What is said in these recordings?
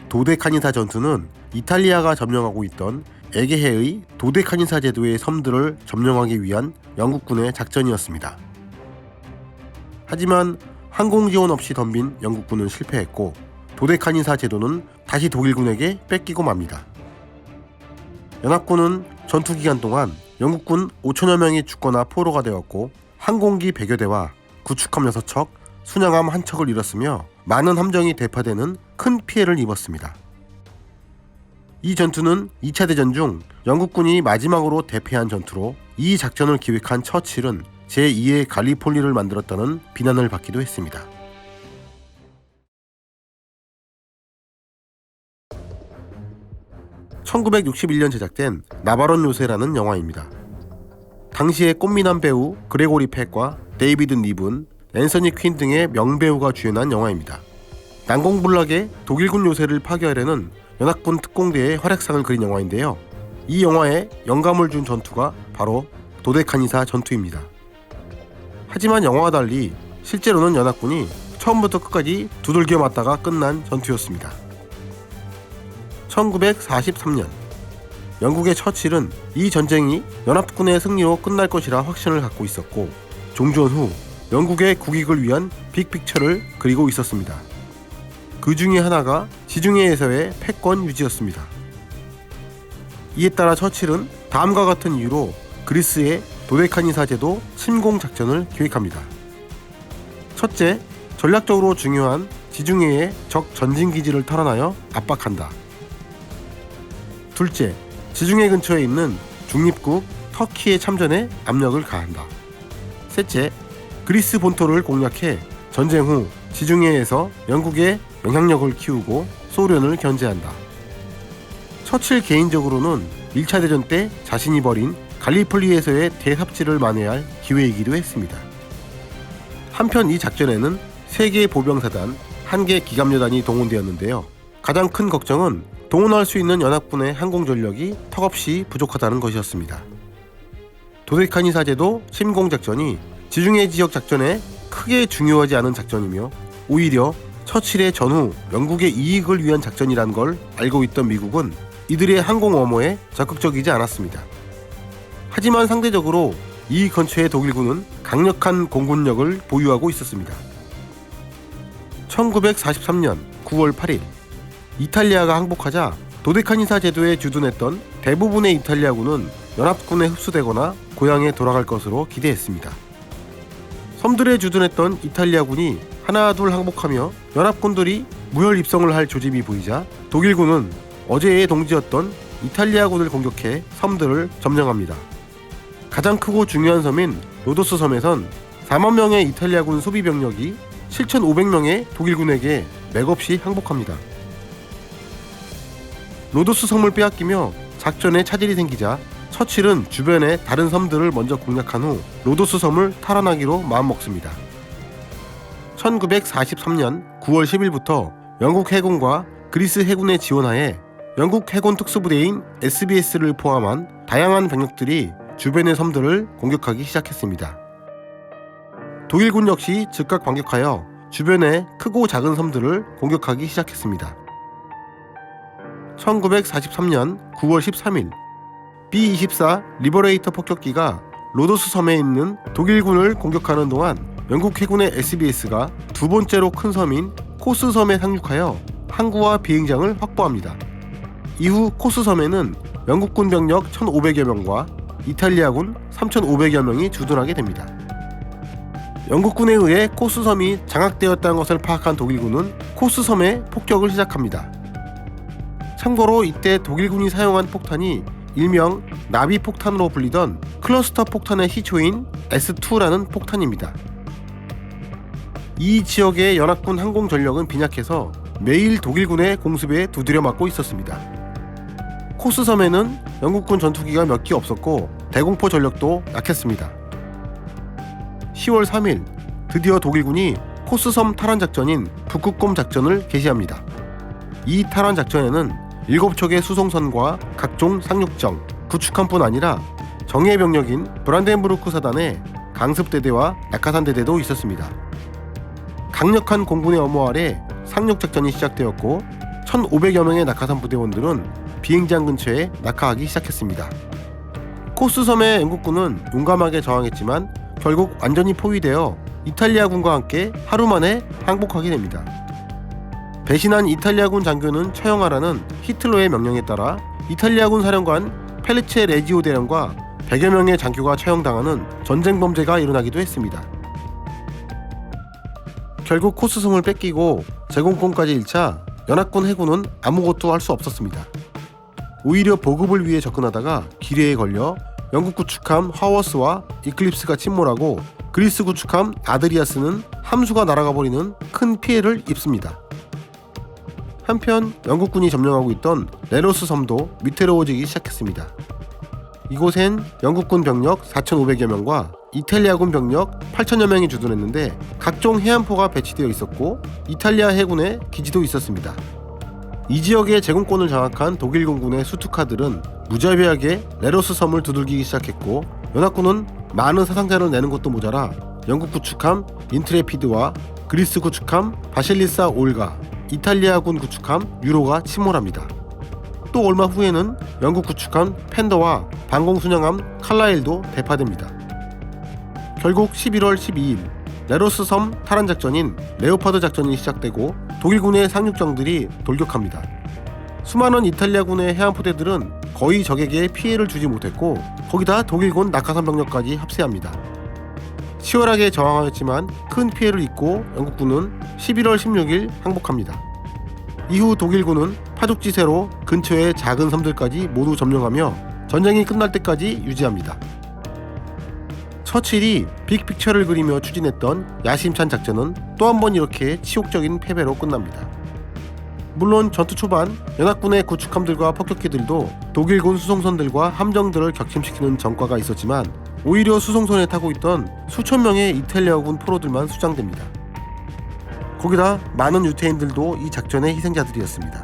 도데카니사 전투는 이탈리아가 점령하고 있던 에게해의 도데카니사 제도의 섬들을 점령하기 위한 영국군의 작전이었습니다. 하지만 항공 지원 없이 덤빈 영국군은 실패했고 도데카니사 제도는 다시 독일군에게 뺏기고 맙니다. 연합군은 전투 기간 동안 영국군 5천여 명이 죽거나 포로가 되었고 항공기 100여 대와 구축함 6척, 순양함 1척을 잃었으며 많은 함정이 대파되는 큰 피해를 입었습니다. 이 전투는 2차 대전 중 영국군이 마지막으로 대패한 전투로 이 작전을 기획한 처칠은 제2의 갈리폴리를 만들었다는 비난을 받기도 했습니다. (1961년) 제작된 나바론 요새라는 영화입니다. 당시의 꽃미남 배우 그레고리 팻과 데이비드 니븐, 앤서니 퀸 등의 명배우가 주연한 영화입니다. 난공불락의 독일군 요새를 파괴하려는 연합군 특공대의 활약상을 그린 영화인데요. 이 영화에 영감을 준 전투가 바로 도데카니사 전투입니다. 하지만 영화와 달리 실제로는 연합군이 처음부터 끝까지 두들겨 맞다가 끝난 전투였습니다. 1943년 영국의 처칠은 이 전쟁이 연합군의 승리로 끝날 것이라 확신을 갖고 있었고 종전 후 영국의 국익을 위한 빅픽처를 그리고 있었습니다. 그 중에 하나가 지중해에서의 패권 유지였습니다. 이에 따라 처칠은 다음과 같은 이유로 그리스의 도데카니사 제도 침공 작전을 기획합니다. 첫째, 전략적으로 중요한 지중해의 적 전진기지를 탈환하여 압박한다. 둘째, 지중해 근처에 있는 중립국 터키의 참전에 압력을 가한다. 셋째, 그리스 본토를 공략해 전쟁 후 지중해에서 영국의 영향력을 키우고 소련을 견제한다. 처칠 개인적으로는 1차 대전 때 자신이 벌인 갈리폴리에서의 대삽질을 만회할 기회이기도 했습니다. 한편 이 작전에는 3개의 보병사단, 1개 기갑여단이 동원되었는데요. 가장 큰 걱정은 동원할 수 있는 연합군의 항공 전력이 턱없이 부족하다는 것이었습니다. 도데카니사 제도 침공 작전이 지중해 지역 작전에 크게 중요하지 않은 작전이며 오히려 처칠의 전후 영국의 이익을 위한 작전이란 걸 알고 있던 미국은 이들의 항공 엄호에 적극적이지 않았습니다. 하지만 상대적으로 이 근처의 독일군은 강력한 공군력을 보유하고 있었습니다. 1943년 9월 8일 이탈리아가 항복하자 도데카니사 제도에 주둔했던 대부분의 이탈리아군은 연합군에 흡수되거나 고향에 돌아갈 것으로 기대했습니다. 섬들에 주둔했던 이탈리아군이 하나둘 항복하며 연합군들이 무혈 입성을 할 조짐이 보이자 독일군은 어제의 동지였던 이탈리아군을 공격해 섬들을 점령합니다. 가장 크고 중요한 섬인 로도스 섬에선 4만 명의 이탈리아군 소비병력이 7,500명의 독일군에게 맥없이 항복합니다. 로도스 섬을 빼앗기며 작전에 차질이 생기자 처칠은 주변의 다른 섬들을 먼저 공략한 후 로도스 섬을 탈환하기로 마음먹습니다. 1943년 9월 10일부터 영국 해군과 그리스 해군의 지원하에 영국 해군 특수부대인 SBS를 포함한 다양한 병력들이 주변의 섬들을 공격하기 시작했습니다. 독일군 역시 즉각 반격하여 주변의 크고 작은 섬들을 공격하기 시작했습니다. 1943년 9월 13일 B-24 리버레이터 폭격기가 로도스 섬에 있는 독일군을 공격하는 동안 영국 해군의 SBS가 두 번째로 큰 섬인 코스 섬에 상륙하여 항구와 비행장을 확보합니다. 이후 코스 섬에는 영국군 병력 1,500여 명과 이탈리아군 3,500여 명이 주둔하게 됩니다. 영국군에 의해 코스 섬이 장악되었다는 것을 파악한 독일군은 코스 섬에 폭격을 시작합니다. 참고로 이때 독일군이 사용한 폭탄이 일명 나비 폭탄으로 불리던 클러스터 폭탄의 시초인 S2라는 폭탄입니다. 이 지역의 연합군 항공 전력은 빈약해서 매일 독일군의 공습에 두드려 맞고 있었습니다. 코스 섬에는 영국군 전투기가 몇 기 없었고 대공포 전력도 약했습니다. 10월 3일 드디어 독일군이 코스 섬 탈환 작전인 북극곰 작전을 개시합니다. 이 탈환 작전에는 7척의 수송선과 각종 상륙정, 구축함뿐 아니라 정예 병력인 브란덴부르크 사단의 강습대대와 낙하산대대도 있었습니다. 강력한 공군의 엄호 아래 상륙작전이 시작되었고 1,500여 명의 낙하산 부대원들은 비행장 근처에 낙하하기 시작했습니다. 코스 섬의 영국군은 용감하게 저항했지만 결국 완전히 포위되어 이탈리아군과 함께 하루 만에 항복하게 됩니다. 배신한 이탈리아군 장교는 처형하라는 히틀러의 명령에 따라 이탈리아군 사령관 펠리체 레지오 대령과 100여 명의 장교가 처형당하는 전쟁 범죄가 일어나기도 했습니다. 결국 코스섬을 뺏기고 제공권까지 잃자 연합군 해군은 아무것도 할 수 없었습니다. 오히려 보급을 위해 접근하다가 기뢰에 걸려 영국 구축함 하워스와 이클립스가 침몰하고 그리스 구축함 아드리아스는 함수가 날아가 버리는 큰 피해를 입습니다. 한편 영국군이 점령하고 있던 레로스 섬도 위태로워지기 시작했습니다. 이곳엔 영국군 병력 4,500여 명과 이탈리아군 병력 8,000여 명이 주둔했는데 각종 해안포가 배치되어 있었고 이탈리아 해군의 기지도 있었습니다. 이 지역의 제공권을 장악한 독일군군의 수투카들은 무자비하게 레로스 섬을 두들기기 시작했고 연합군은 많은 사상자를 내는 것도 모자라 영국 구축함 인트레피드와 그리스 구축함 바실리사 올가, 이탈리아군 구축함 유로가 침몰합니다. 또 얼마 후에는 영국 구축함 팬더와 방공순양함 칼라일도 대파됩니다. 결국 11월 12일 레로스 섬 탈환 작전인 레오파드 작전이 시작되고 독일군의 상륙정들이 돌격합니다. 수많은 이탈리아군의 해안포대들은 거의 적에게 피해를 주지 못했고 거기다 독일군 낙하산 병력까지 합세합니다. 치열하게 저항하였지만 큰 피해를 입고 영국군은 11월 16일 항복합니다. 이후 독일군은 파죽지세로 근처의 작은 섬들까지 모두 점령하며 전쟁이 끝날 때까지 유지합니다. 처칠이 빅픽처를 그리며 추진했던 야심찬 작전은 또 한 번 이렇게 치욕적인 패배로 끝납니다. 물론 전투 초반 연합군의 구축함들과 폭격기들도 독일군 수송선들과 함정들을 격침시키는 전과가 있었지만 오히려 수송선에 타고 있던 수천 명의 이탈리아군 포로들만 수장됩니다. 거기다 많은 유태인들도 이 작전의 희생자들이었습니다.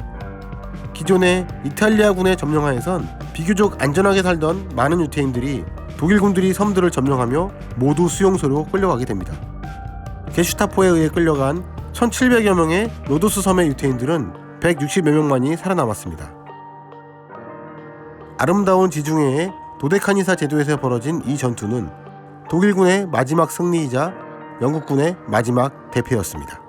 기존의 이탈리아군의 점령하에선 비교적 안전하게 살던 많은 유태인들이 독일군들이 섬들을 점령하며 모두 수용소로 끌려가게 됩니다. 게슈타포에 의해 끌려간 1,700여 명의 로도스 섬의 유태인들은 160여 명만이 살아남았습니다. 아름다운 지중해의 도데카니사 제도에서 벌어진 이 전투는 독일군의 마지막 승리이자 영국군의 마지막 대패였습니다.